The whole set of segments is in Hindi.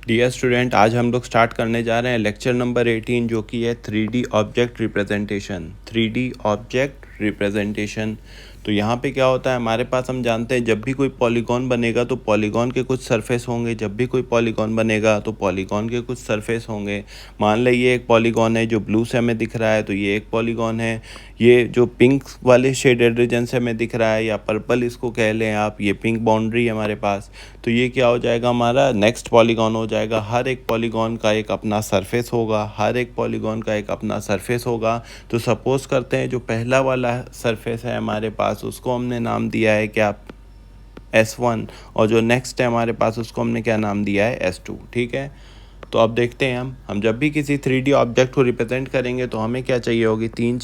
डियर स्टूडेंट, आज हम लोग स्टार्ट करने जा रहे हैं लेक्चर नंबर 18 जो कि है 3D object representation. 3D object representation. तो यहाँ पे क्या होता है हमारे पास, हम जानते हैं जब भी कोई पॉलीगॉन बनेगा तो पॉलीगॉन के कुछ सरफेस होंगे। जब भी कोई पॉलीगॉन बनेगा तो पॉलीगॉन के कुछ सरफेस होंगे। मान लें ये एक पॉलीगॉन है जो ब्लू से हमें दिख रहा है, तो ये एक पॉलीगॉन है। ये जो पिंक वाले शेडेड रीजन से हमें दिख रहा है या पर्पल इसको कह लें आप, ये पिंक बाउंड्री है हमारे पास। तो ये क्या हो जाएगा, हमारा नेक्स्ट पॉलीगॉन हो जाएगा। हर एक पॉलीगॉन का एक अपना सरफेस होगा, हर एक पॉलीगॉन का एक अपना सरफेस होगा। तो सपोज करते हैं जो पहला वाला सरफेस है हमारे पास, उसको हमने नाम दिया है क्या, S1। और जो नेक्स्ट है हमारे पास उसको हमने क्या नाम दिया है, S2। ठीक है। तो अब देखते हैं हम जब भी किसी 3D ऑब्जेक्ट को रिप्रेजेंट करेंगे तो हमें क्या चाहिए होगी, तीन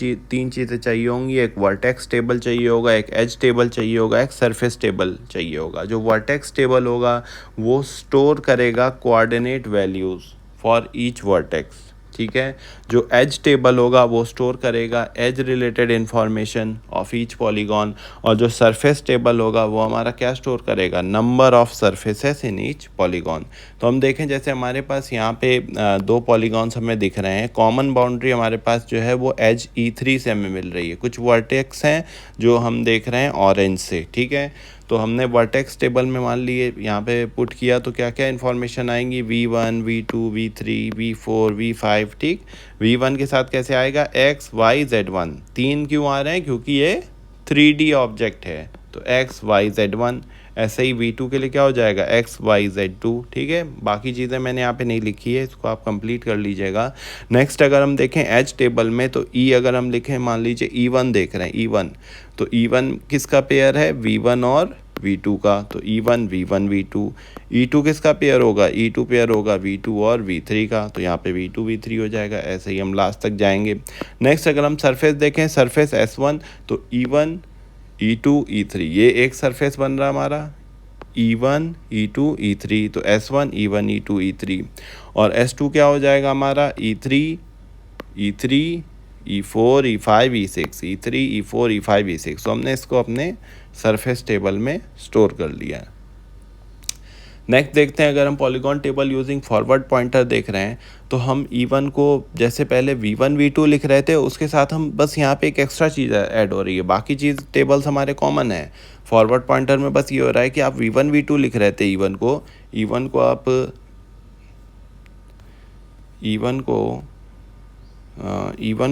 चीज़ें चाहिए होंगी। एक वर्टेक्स टेबल चाहिए होगा, एक एज टेबल चाहिए होगा, एक सरफेस टेबल चाहिए होगा। जो वर्टेक्स टेबल होगा वो स्टोर करेगा coordinate values for each vertex. ठीक है। जो एज टेबल होगा वो स्टोर करेगा age related information of each polygon. और जो सरफेस टेबल होगा वो हमारा क्या स्टोर करेगा, number of surfaces in each polygon. तो हम देखें जैसे हमारे पास यहाँ पे दो पॉलीगॉन्स हमें दिख रहे हैं। कॉमन बाउंड्री हमारे पास जो है वो एज E3 से हमें मिल रही है। कुछ वर्टेक्स हैं जो हम देख रहे हैं ऑरेंज से। ठीक है। तो हमने वर्टेक्स टेबल में मान लिए यहाँ पे पुट किया तो क्या क्या इन्फॉर्मेशन आएंगी, V1 V2 V3 V4 V5। ठीक। V1 के साथ कैसे आएगा, X Y Z1। तीन क्यों आ रहे हैं, क्योंकि ये 3D ऑब्जेक्ट है। तो X Y Z1। ऐसे ही V2 के लिए क्या हो जाएगा, X Y Z2। ठीक है। बाकी चीज़ें मैंने यहाँ पे नहीं लिखी है, इसको आप कंप्लीट कर लीजिएगा। नेक्स्ट अगर हम देखें एच टेबल में तो E अगर हम लिखें, मान लीजिए E1 देख रहे हैं, E1। तो E1 किसका पेयर है, V1 और V2 का। तो E1 V1 V2। E2 किसका पेयर होगा, E2 पेयर होगा V2 और V3 का। तो यहाँ पे V2 V3 हो जाएगा। ऐसे ही हम लास्ट तक जाएंगे। नेक्स्ट अगर हम सरफेस देखें, सरफेस S1, तो E1 E2 E3, ये एक सरफेस बन रहा हमारा, E1 E2 E3। तो S1 E1 E2 E3। और S2 क्या हो जाएगा हमारा, E3 E4 E5 E6, E3 E4 E5 E6। तो हमने इसको अपने सरफेस टेबल में स्टोर कर लिया है। नेक्स्ट देखते हैं, अगर हम polygon table using forward pointer देख रहे हैं तो हम E1 को जैसे पहले V1 V2 लिख रहे थे, उसके साथ हम बस यहाँ पे एक एक्स्ट्रा चीज़ ऐड हो रही है। बाकी चीज़ टेबल्स हमारे कॉमन है। फॉरवर्ड पॉइंटर में बस ये हो रहा है कि आप V1 V2 लिख रहे थे, E1 को आप E1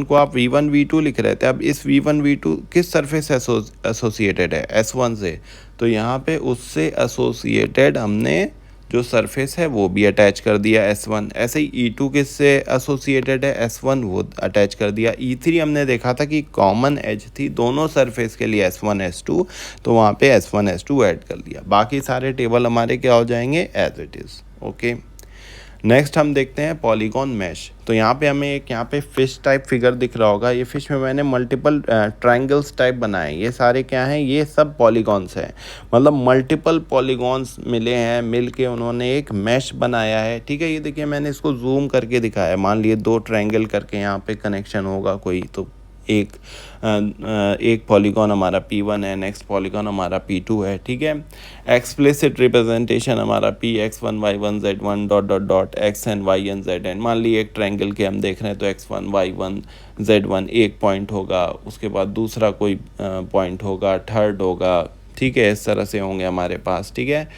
को आप V1 V2 लिख रहे थे। अब इस V1 V2 किस सरफेस से एसोसिएटेड है, S1 से। तो यहाँ पे उससे एसोसिएटेड हमने जो सरफेस है वो भी अटैच कर दिया, S1। ऐसे ही E2 किस से एसोसिएटेड है, S1, वो अटैच कर दिया। E3 हमने देखा था कि कॉमन एज थी दोनों सरफेस के लिए, S1 S2, तो वहाँ पे S1 S2 ऐड कर दिया। बाकी सारे टेबल हमारे क्या हो जाएंगे, as it is. Okay. Next हम देखते हैं पॉलीगॉन मैश। तो यहाँ पे हमें एक यहाँ पे फिश टाइप फिगर दिख रहा होगा। ये फिश में मैंने मल्टीपल ट्रायंगल्स टाइप बनाए। ये सारे क्या हैं, ये सब पॉलीगॉन्स हैं। मतलब मल्टीपल पॉलीगॉन्स मिले हैं, मिल के उन्होंने एक मैश बनाया है। ठीक है। ये देखिए मैंने इसको जूम करके दिखाया। मान लिए दो ट्रायंगल करके यहाँ पे कनेक्शन होगा कोई, तो एक पॉलीगॉन हमारा P1 है, नेक्स्ट पॉलीगॉन हमारा P2 है। ठीक है। एक्सप्लिसिट रिप्रेजेंटेशन हमारा P(x1 y1 z1 dot dot dot xn yn zn। मान ली एक ट्रायंगल के हम देख रहे हैं तो x1 y1 z1 एक पॉइंट होगा, उसके बाद दूसरा कोई पॉइंट होगा, थर्ड होगा। ठीक है। इस तरह से होंगे हमारे पास। ठीक है।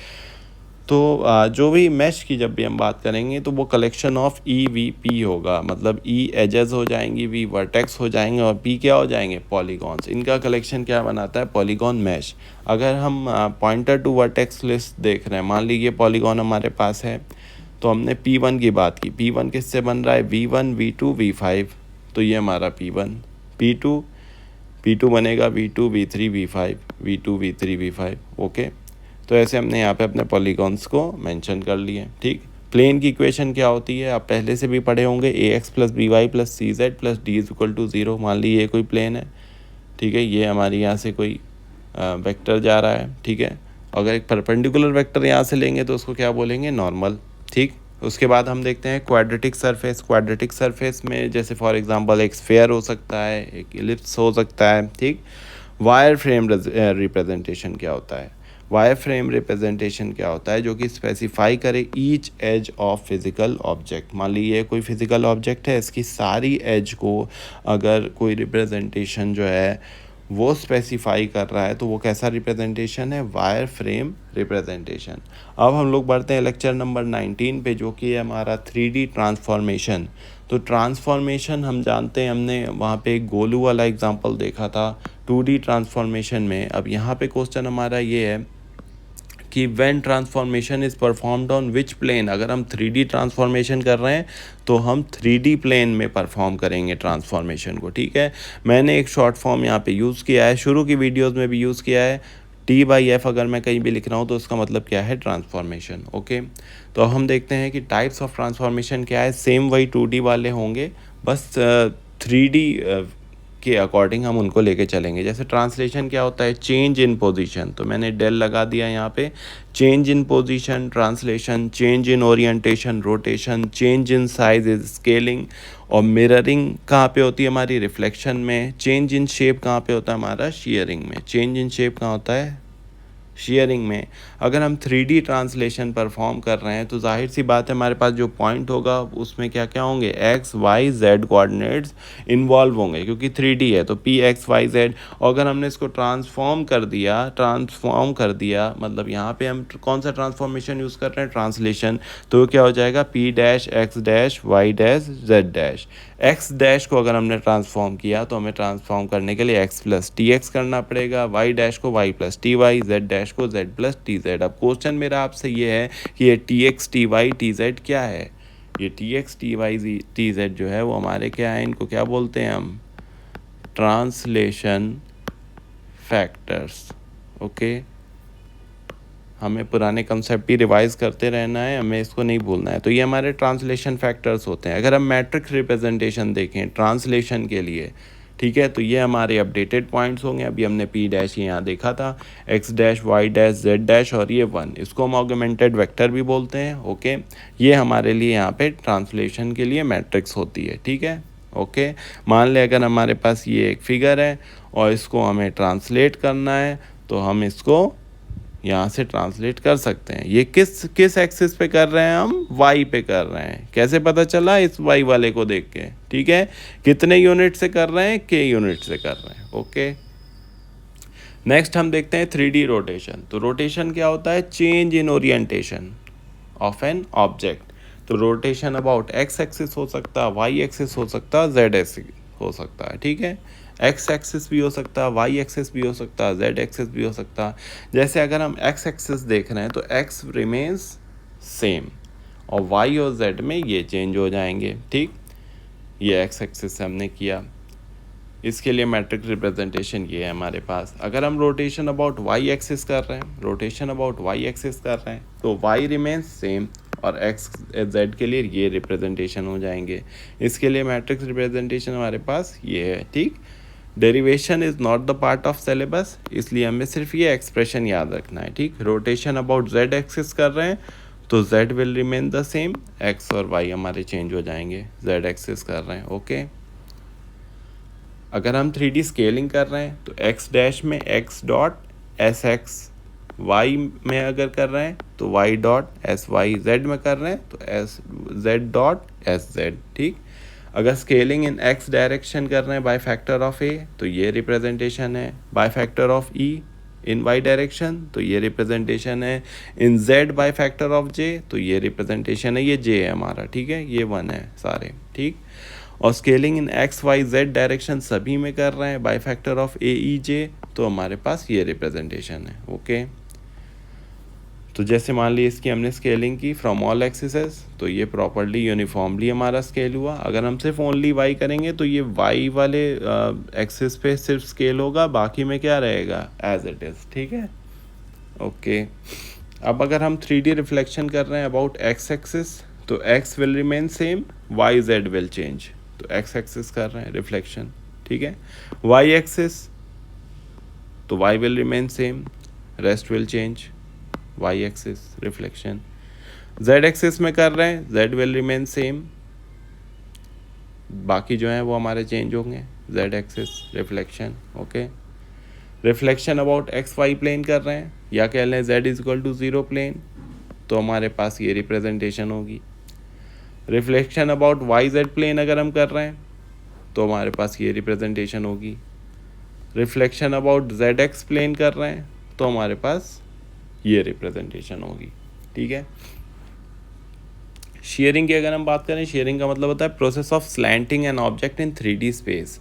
तो जो भी मैश की जब भी हम बात करेंगे तो वो कलेक्शन ऑफ EVP होगा। मतलब E एजेस हो जाएंगी, V वर्टेक्स हो जाएंगे और P क्या हो जाएंगे, पॉलीगॉन्स। इनका कलेक्शन क्या बनाता है, पॉलीगॉन मैश। अगर हम पॉइंटर टू वर्टेक्स लिस्ट देख रहे हैं, मान लीजिए पॉलीगॉन हमारे पास है, तो हमने P1 की बात की। P1 किससे बन रहा है, V1 V2 V5। तो ये हमारा P1। P2 बनेगा V2 V3 V5, V2 V3 V5। Okay. तो ऐसे हमने यहाँ पे अपने पॉलीगॉन्स को मेंशन कर लिए। ठीक। प्लेन की इक्वेशन क्या होती है, आप पहले से भी पढ़े होंगे, AX + BY + CZ + D = 0। मान ली ये कोई प्लेन है। ठीक है। ये हमारी यहाँ से कोई वेक्टर जा रहा है। ठीक है। अगर एक परपेंडिकुलर वेक्टर यहाँ से लेंगे तो उसको क्या बोलेंगे, नॉर्मल। ठीक। उसके बाद हम देखते हैं क्वाड्रेटिक सरफेस। क्वाड्रेटिक सरफेस में जैसे फॉर एग्जांपल एक स्फेयर हो सकता है, एक इलिप्स हो सकता है। ठीक। वायर फ्रेम रिप्रेजेंटेशन क्या होता है, वायर फ्रेम रिप्रेजेंटेशन क्या होता है, जो कि स्पेसिफाई करे each edge of physical object. मान लीजिए कोई फिजिकल ऑब्जेक्ट है, इसकी सारी एज को अगर कोई रिप्रेजेंटेशन जो है वो स्पेसिफाई कर रहा है तो वो कैसा रिप्रेजेंटेशन है, वायर फ्रेम रिप्रेजेंटेशन। अब हम लोग बढ़ते हैं लेक्चर नंबर 19 पे, जो कि है हमारा 3D ट्रांसफॉर्मेशन। तो ट्रांसफॉर्मेशन हम जानते हैं, हमने वहाँ पे एक गोलू वाला एग्जांपल देखा था 2D ट्रांसफॉर्मेशन में। अब यहाँ पे क्वेश्चन हमारा ये है कि when transformation is performed on which plane. अगर हम 3D ट्रांसफॉर्मेशन कर रहे हैं तो हम 3D प्लेन में परफॉर्म करेंगे ट्रांसफॉर्मेशन को, ठीक है। मैंने एक शॉर्ट फॉर्म यहाँ पे यूज़ किया है, शुरू की वीडियोस में भी यूज़ किया है। T/F अगर मैं कहीं भी लिख रहा हूँ तो उसका मतलब क्या है, ट्रांसफॉर्मेशन। ओके, तो हम देखते हैं कि टाइप्स ऑफ ट्रांसफॉर्मेशन क्या है। सेम वही 2D वाले होंगे, बस 3D के अकॉर्डिंग हम उनको लेके चलेंगे। जैसे ट्रांसलेशन क्या होता है, चेंज इन पोजीशन, तो मैंने डेल लगा दिया यहाँ पे। Change in position translation, change in orientation rotation, change in size is scaling. और मिररिंग कहाँ पे होती है हमारी, रिफ्लेक्शन में। चेंज इन शेप कहाँ पे होता है हमारा, शेयरिंग में। चेंज इन शेप कहाँ होता है, शेयरिंग में। अगर हम 3D ट्रांसलेशन परफॉर्म कर रहे हैं तो जाहिर सी बात है हमारे पास जो पॉइंट होगा उसमें क्या क्या होंगे, x Y z coordinates involve होंगे, क्योंकि 3D है तो पी एक्स वाई जेड। और अगर हमने इसको ट्रांसफॉर्म कर दिया मतलब यहाँ पे हम कौन सा ट्रांसफॉर्मेशन यूज़ कर रहे हैं, ट्रांसलेशन। तो क्या हो जाएगा, P dash x dash Y dash Z dash. X dash को अगर हमने ट्रांसफॉर्म किया तो हमें ट्रांसफॉर्म करने के लिए एक्स प्लस टी एक्स करना पड़ेगा, वाई डैश को y plus T y, z dash को जेड प्लस टी जेड। अब क्वेश्चन मेरा आपसे ये है कि ये T x T y T z क्या है। ये T x T y T z जो है वो हमारे क्या है, इनको क्या बोलते हैं हम, ट्रांसलेशन फैक्टर्स। ओके, हमें पुराने कंसेप्ट ही रिवाइज करते रहना है, हमें इसको नहीं भूलना है। तो ये हमारे ट्रांसलेशन फैक्टर्स होते हैं। अगर हम मैट्रिक्स रिप्रेजेंटेशन देखें ट्रांसलेशन के लिए, ठीक है, तो ये हमारे अपडेटेड पॉइंट्स होंगे। अभी हमने पी डैश यहाँ देखा था, x dash Y dash Z dash और ये 1, इसको हम ऑगमेंटेड वेक्टर भी बोलते हैं। ओके, ये हमारे लिए यहाँ पे ट्रांसलेशन के लिए मैट्रिक्स होती है, ठीक है। ओके, मान ले अगर हमारे पास ये एक फिगर है और इसको हमें ट्रांसलेट करना है तो हम इसको यहाँ से ट्रांसलेट कर सकते हैं। ये किस एक्सिस पे कर रहे हैं हम, वाई पे कर रहे हैं। कैसे पता चला, इस वाई वाले को देख के, ठीक है। कितने यूनिट से कर रहे हैं, के यूनिट से कर रहे हैं। ओके, नेक्स्ट हम देखते हैं 3D रोटेशन। तो रोटेशन क्या होता है, change in orientation of an object. तो रोटेशन अबाउट एक्स एक्सिस हो सकता है, वाई एक्सिस हो सकता है, जेड एक्सिस हो सकता है, ठीक है। एक्स एक्सिस भी हो सकता है, वाई एक्सिस भी हो सकता है, जेड एक्सिस भी हो सकता है। जैसे अगर हम एक्स एक्सिस देख रहे हैं तो एक्स रिमेन्स सेम और वाई और जेड में ये चेंज हो जाएंगे, ठीक। ये एक्स एक्सिस से हमने किया, इसके लिए मैट्रिक्स रिप्रेजेंटेशन ये है हमारे पास। अगर हम रोटेशन अबाउट वाई एक्सिस कर रहे हैं, तो वाई रिमेन्स सेम और एक्स जेड के लिए ये रिप्रेजेंटेशन हो जाएंगे। इसके लिए मैट्रिक्स रिप्रेजेंटेशन हमारे पास ये है, ठीक। Derivation is not the part of syllabus, इसलिए हमें सिर्फ ये एक्सप्रेशन याद रखना है, ठीक। रोटेशन अबाउट जेड एक्सिस कर रहे हैं तो Z will remain the same, x और वाई हमारे चेंज हो जाएंगे, जेड एक्सिस कर रहे हैं। ओके, अगर हम 3D स्केलिंग कर रहे हैं तो एक्स डैश में x dot S x, y में अगर कर रहे हैं तो y dot S y, z में कर रहे हैं तो S z dot S z, ठीक। अगर स्केलिंग इन एक्स डायरेक्शन कर रहे हैं बाय फैक्टर ऑफ ए तो ये रिप्रेजेंटेशन है, by factor of E in y direction तो ये रिप्रेजेंटेशन है, in z by factor of J तो ये रिप्रेजेंटेशन है, ये जे है हमारा, ठीक है, ये 1 है सारे, ठीक। और स्केलिंग इन एक्स वाई जेड डायरेक्शन सभी में कर रहे हैं बाय फैक्टर ऑफ ए ई जे तो हमारे पास ये रिप्रेजेंटेशन है। ओके, तो जैसे मान ली इसकी हमने स्केलिंग की फ्रॉम ऑल एक्सिसेस तो ये प्रॉपर्ली यूनिफॉर्मली हमारा स्केल हुआ। अगर हम सिर्फ ओनली वाई करेंगे तो ये वाई वाले एक्सिस पे सिर्फ स्केल होगा, बाकी में क्या रहेगा, एज इट इज़, ठीक है। ओके, अब अगर हम 3D रिफ्लेक्शन कर रहे हैं अबाउट एक्स एक्सिस तो x will remain same, y z will change. तो एक्स एक्सिस कर रहे हैं रिफ्लेक्शन, ठीक है। वाई एक्सिस तो y will remain same, rest will change, y axis reflection. Z axis में कर रहे हैं, जेड विल रिमेन सेम, बाकी जो है वो हमारे चेंज होंगे, z axis reflection. Okay, reflection about x y plane कर रहे हैं या कह लें z is equal to 0 plane, तो हमारे पास ये रिप्रेजेंटेशन होगी। Reflection about y z plane अगर हम कर रहे हैं तो हमारे पास ये रिप्रेजेंटेशन होगी। Reflection about z x plane कर रहे हैं तो हमारे पास ये रिप्रेजेंटेशन होगी। ठीक है। शेयरिंग की अगर हम बात करें, शेयरिंग का मतलब होता है process of slanting an object in 3D space.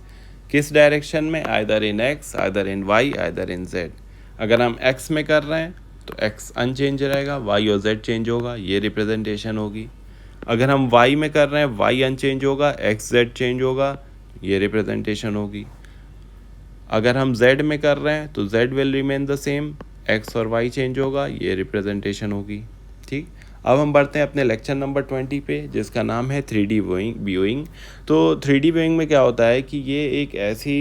किस डायरेक्शन में? Either in x, either in y, either in z. अगर हम एक्स में कर रहे हैं तो एक्स अनचेंज रहेगा, वाई और जेड चेंज होगा, ये रिप्रेजेंटेशन होगी। अगर हम वाई में कर रहे हैं, वाई अनचेंज होगा, एक्स जेड चेंज होगा, ये रिप्रेजेंटेशन होगी। अगर हम जेड में कर रहे हैं तो Z will remain the same, x और वाई चेंज होगा, ये रिप्रेजेंटेशन होगी। ठीक। अब हम बढ़ते हैं अपने लेक्चर नंबर 20 पे, जिसका नाम है 3D व्यूइंग। तो 3D व्यूइंग में क्या होता है कि ये एक ऐसी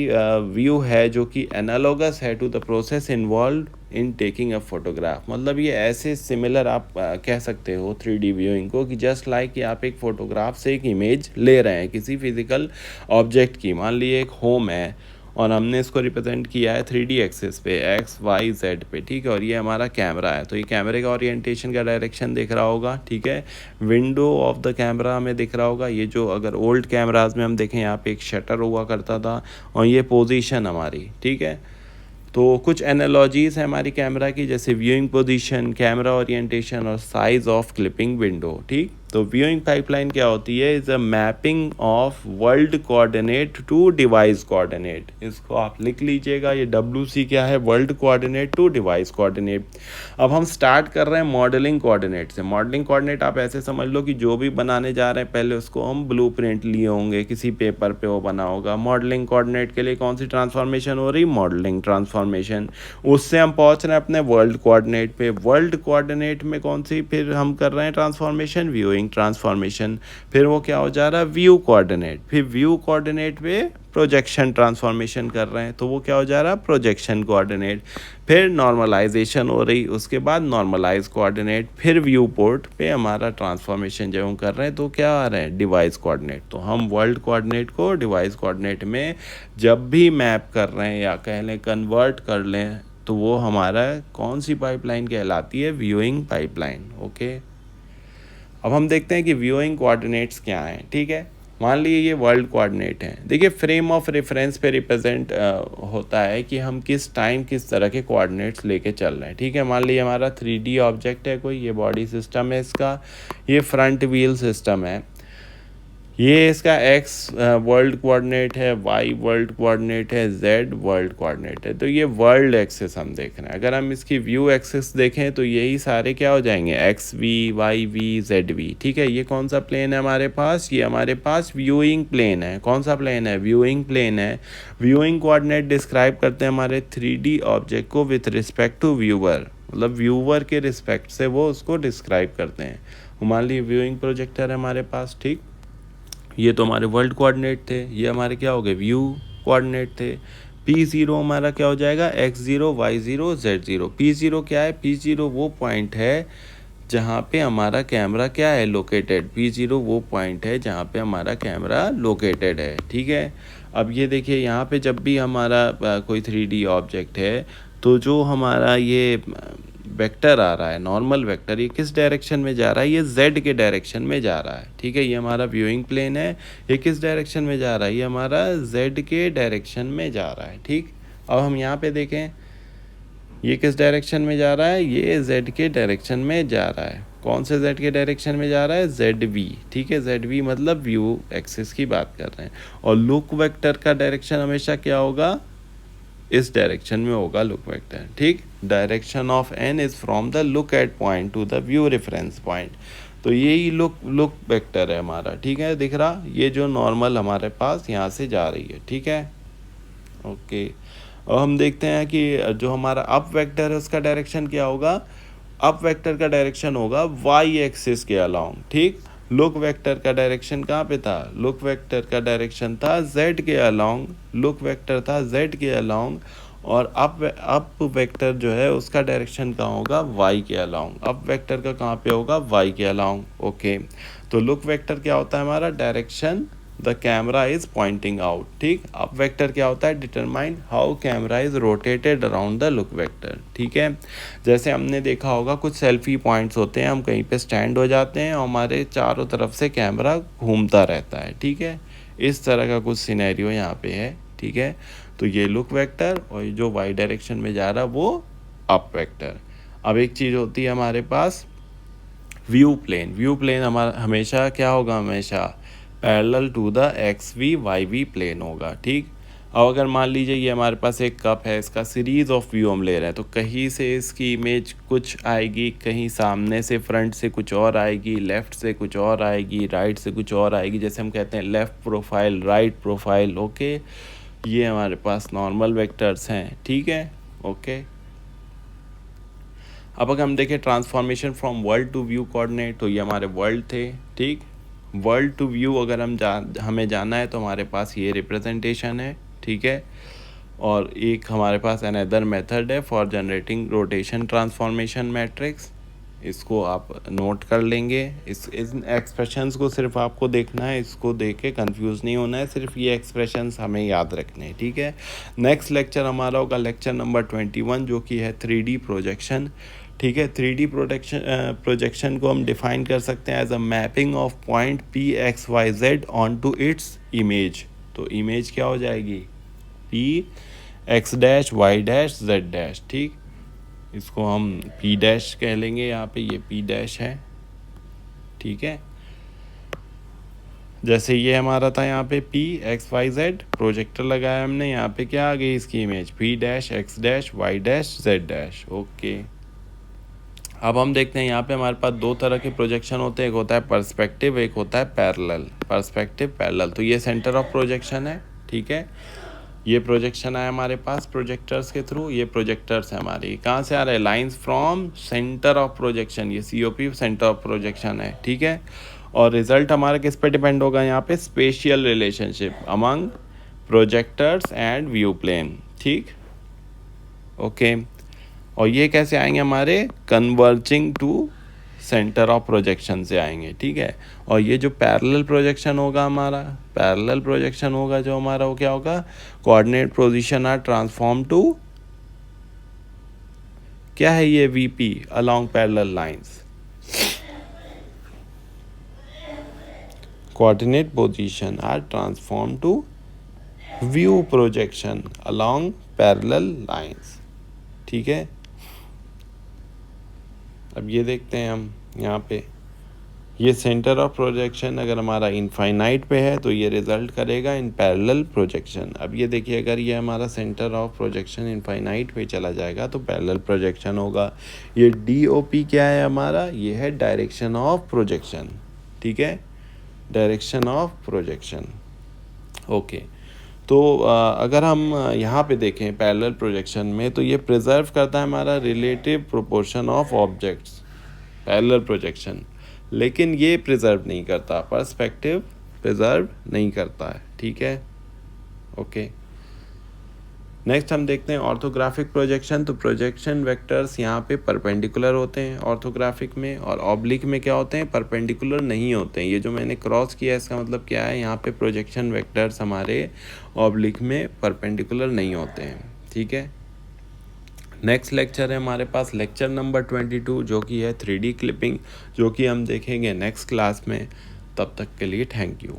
व्यू है जो कि एनालॉगस है to the process involve in taking a photograph. मतलब ये ऐसे सिमिलर आप कह सकते हो 3D व्यूइंग को कि जस्ट लाइक कि आप एक फ़ोटोग्राफ से एक इमेज ले रहे हैं किसी फिज़िकल ऑब्जेक्ट की। मान लीजिए एक होम है और हमने इसको रिप्रेजेंट किया है 3D एक्सिस पे, एक्स वाई जेड पे। ठीक है। और ये हमारा कैमरा है, तो ये कैमरे का ओरिएंटेशन का डायरेक्शन दिख रहा होगा। ठीक है। विंडो ऑफ द कैमरा हमें दिख रहा होगा। ये जो अगर ओल्ड कैमराज में हम देखें, यहाँ पे एक शटर हुआ करता था और ये पोजीशन हमारी। ठीक है। तो कुछ एनालॉजीज़ है हमारी कैमरा की, जैसे व्यूइंग पोजीशन, कैमरा ओरिएंटेशन और साइज ऑफ क्लिपिंग विंडो। ठीक। तो व्यूइंग पाइपलाइन क्या होती है? Is a mapping of world coordinate to device coordinate. इसको आप लिख लीजिएगा, ये WC क्या है? World coordinate to device coordinate. अब हम स्टार्ट कर रहे हैं मॉडलिंग कोऑर्डिनेट से। मॉडलिंग कोऑर्डिनेट आप ऐसे समझ लो कि जो भी बनाने जा रहे हैं पहले उसको हम ब्लूप्रिंट लिए होंगे, किसी पेपर पे वो बना होगा। मॉडलिंग कोऑर्डिनेट के लिए कौन सी ट्रांसफॉर्मेशन हो रही? Modelling transformation. उससे हम पहुंच रहे हैं अपने वर्ल्ड कोऑर्डिनेट पे। वर्ल्ड कोऑर्डिनेट में कौन सी फिर हम कर रहे हैं ट्रांसफॉर्मेशन? Viewing transformation. फिर वो क्या हो जा रहा है? View coordinate. फिर व्यू कोऑर्डिनेट पे प्रोजेक्शन ट्रांसफॉर्मेशन कर रहे हैं, तो वो क्या हो जा रहा है? Projection coordinate. फिर नॉर्मलाइजेशन हो रही, उसके बाद नॉर्मलाइज कोऑर्डिनेट। फिर व्यू पोर्ट पे हमारा ट्रांसफॉर्मेशन जब हम कर रहे हैं तो क्या आ रहे हैं? Device coordinate. तो हम वर्ल्ड कोऑर्डिनेट को डिवाइस कोऑर्डिनेट में जब भी मैप कर रहे हैं या कह लें कन्वर्ट कर लें, तो वो हमारा कौन सी पाइपलाइन कहलाती है? Viewing pipeline. ओके। अब हम देखते हैं कि व्यूइंग कोऑर्डिनेट्स क्या हैं। ठीक है। मान लीजिए ये वर्ल्ड कोऑर्डिनेट है। देखिए फ्रेम ऑफ रेफरेंस पे रिप्रेजेंट होता है कि हम किस टाइम किस तरह के कोऑर्डिनेट्स लेके चल रहे हैं। ठीक है। मान लीजिए हमारा 3D ऑब्जेक्ट है कोई, ये बॉडी सिस्टम है इसका, ये फ्रंट व्हील सिस्टम है, ये इसका x वर्ल्ड कोऑर्डिनेट है, y वर्ल्ड कोऑर्डिनेट है, z वर्ल्ड कोऑर्डिनेट है। तो ये वर्ल्ड एक्सिस हम देख रहे हैं। अगर हम इसकी व्यू एक्सिस देखें तो यही सारे क्या हो जाएंगे? X v, y v, z v. ठीक है। ये कौन सा प्लेन है हमारे पास? ये हमारे पास व्यूइंग प्लेन है। कौन सा प्लेन है? व्यूइंग प्लेन है। व्यूइंग कोऑर्डिनेट डिस्क्राइब करते हैं हमारे 3D ऑब्जेक्ट को विथ रिस्पेक्ट टू व्यूअर, मतलब व्यूअर के रिस्पेक्ट से वो उसको डिस्क्राइब करते हैं। मान लीजिए व्यूइंग प्रोजेक्टर है हमारे पास। ठीक। ये तो हमारे वर्ल्ड कोऑर्डिनेट थे, ये हमारे क्या हो गए? व्यू कोऑर्डिनेट थे। P0 हमारा क्या हो जाएगा? x0, y0, z0। P0 क्या है? P0 वो पॉइंट है जहाँ पे हमारा कैमरा क्या है? लोकेटेड। P0 वो पॉइंट है जहाँ पे हमारा कैमरा लोकेटेड है। ठीक है। अब ये देखिए यहाँ पे जब भी हमारा कोई 3D ऑब्जेक्ट है तो जो हमारा ये वेक्टर आ रहा है, नॉर्मल वेक्टर, ये किस डायरेक्शन में जा रहा है? ये z के डायरेक्शन में जा रहा है। ठीक है। ये हमारा व्यूइंग प्लेन है, ये किस डायरेक्शन में जा रहा है? ये हमारा z के डायरेक्शन में जा रहा है। ठीक। अब हम यहाँ पे देखें, ये किस डायरेक्शन में जा रहा है? ये z के डायरेक्शन में जा रहा है। कौन से z के डायरेक्शन में जा रहा है? ZV। ठीक है। ZV मतलब व्यू एक्सिस की बात कर रहे हैं। और लुक वेक्टर का डायरेक्शन हमेशा क्या होगा? इस डायरेक्शन में होगा लुक वेक्टर। ठीक। Direction of n is from the look at point two the view reference point. तो यही लुक वेक्टर है हमारा। ठीक है। दिख रहा, ये जो नॉर्मल हमारे पास यहाँ से जा रही है। ठीक है। ओके। अब हम देखते हैं कि जो हमारा अप वेक्टर है उसका डायरेक्शन क्या होगा? अप वेक्टर का डायरेक्शन होगा y एक्सिस के अलोंग। ठीक। लुक वेक्टर का डायरेक्शन कहाँ पे था? लुक वेक्टर का डायरेक्शन था z के अलोंग। लुक वेक्टर था z के अलोंग। और अप वेक्टर जो है उसका डायरेक्शन कहाँ होगा? y के अलोंग। अप वेक्टर का कहाँ पे होगा? y के अलोंग। ओके। तो लुक वेक्टर क्या होता है हमारा? Direction the camera is pointing out. ठीक, अप वेक्टर क्या होता है, determine how camera is rotated around the look vector. ठीक है, जैसे हमने देखा होगा कुछ सेल्फी पॉइंट्स होते हैं, हम कहीं पे स्टैंड हो जाते हैं और हमारे चारों तरफ से कैमरा घूमता रहता है। ठीक है, इस तरह का कुछ सिनेरियो यहाँ पे है। ठीक है, तो ये लुक वेक्टर और जो वाई डायरेक्शन में जा रहा है वो अप वेक्टर। अब एक चीज़ होती है हमारे पास व्यू प्लेन। व्यू प्लेन हमारा हमेशा क्या होगा, हमेशा parallel to the x v y v plane होगा। ठीक, अब अगर मान लीजिए ये हमारे पास एक कप है, इसका सीरीज़ ऑफ व्यू हम ले रहे हैं, तो कहीं से इसकी इमेज कुछ आएगी, कहीं सामने से फ्रंट से कुछ और आएगी, लेफ़्ट से कुछ और आएगी, राइट से कुछ और आएगी। जैसे हम कहते हैं left profile, right profile. Okay, ये हमारे पास नॉर्मल वेक्टर्स हैं। ठीक है, ओके। अब अगर हम देखें transformation from world to view coordinate, तो ये हमारे वर्ल्ड थे। ठीक, वर्ल्ड टू व्यू अगर हमें जाना है तो हमारे पास ये रिप्रेजेंटेशन है। ठीक है, और एक हमारे पास अनदर मेथड है for generating rotation transformation matrix, इसको आप नोट कर लेंगे। इस एक्सप्रेशंस को सिर्फ आपको देखना है, इसको देख के कन्फ्यूज़ नहीं होना है, सिर्फ ये एक्सप्रेशंस हमें याद रखने हैं। ठीक है, नेक्स्ट लेक्चर हमारा होगा लेक्चर नंबर 21 जो कि है 3D प्रोजेक्शन। ठीक है, 3D प्रोजेक्शन को हम डिफाइन कर सकते हैं as a mapping of point P x Y z on to its image. तो इमेज क्या हो जाएगी, P x dash Y dash Z dash. ठीक, इसको हम पी डैश कह लेंगे, यहाँ पे ये पी डैश है। ठीक है, जैसे ये हमारा था यहाँ पे P x Y Z, projector लगाया हमने, यहाँ पे क्या आ गई इसकी image, P dash x dash Y dash Z dash. Okay, अब हम देखते हैं यहाँ पे हमारे पास दो तरह के प्रोजेक्शन होते हैं, एक होता है पर्सपेक्टिव, एक होता है पैरेलल। पर्सपेक्टिव, पैरेलल, तो ये सेंटर ऑफ प्रोजेक्शन है। ठीक है, ये प्रोजेक्शन है हमारे पास प्रोजेक्टर्स के थ्रू, ये प्रोजेक्टर्स है हमारी, कहाँ से आ रहे हैं, lines from centre of projection, ये COP सेंटर ऑफ प्रोजेक्शन है। ठीक है, और रिजल्ट हमारा किस पे डिपेंड होगा, यहाँ पे spatial relationship among projectors and view plane. ठीक, ओके, और ये कैसे आएंगे, हमारे converging to centre of projection से आएंगे। ठीक है, और ये जो पैरेलल प्रोजेक्शन होगा हमारा, पैरेलल प्रोजेक्शन होगा जो हमारा, वो क्या होगा, coordinate position are transform to, क्या है ये, VP along parallel lines. Coordinate position are transform to view projection along parallel lines. ठीक है, अब ये देखते हैं हम यहाँ पे, ये सेंटर ऑफ प्रोजेक्शन अगर हमारा इनफाइनाइट पे है तो ये रिजल्ट करेगा इन पैरेलल प्रोजेक्शन। अब ये देखिए, अगर ये हमारा सेंटर ऑफ प्रोजेक्शन इनफाइनाइट पे चला जाएगा तो पैरेलल प्रोजेक्शन होगा। ये DOP क्या है हमारा, ये है डायरेक्शन ऑफ प्रोजेक्शन। ठीक है, डायरेक्शन ऑफ प्रोजेक्शन। ओके, तो अगर हम यहाँ पे देखें पैरेलल प्रोजेक्शन में, तो ये प्रिजर्व करता है हमारा relative proportion of objects, parallel projection, लेकिन ये प्रिजर्व नहीं करता, पर्सपेक्टिव प्रिजर्व नहीं करता है। ठीक है, ओके, नेक्स्ट हम देखते हैं ऑर्थोग्राफिक प्रोजेक्शन। तो प्रोजेक्शन वेक्टर्स यहाँ पे परपेंडिकुलर होते हैं ऑर्थोग्राफिक में, और ऑब्लिक में क्या होते हैं, परपेंडिकुलर नहीं होते हैं। ये जो मैंने क्रॉस किया इसका मतलब क्या है, यहाँ पे प्रोजेक्शन वेक्टर्स हमारे ऑब्लिक में परपेंडिकुलर नहीं होते हैं। ठीक है, नेक्स्ट लेक्चर है हमारे पास लेक्चर नंबर 22 जो कि है 3D क्लिपिंग, जो कि हम देखेंगे नेक्स्ट क्लास में। तब तक के लिए थैंक यू।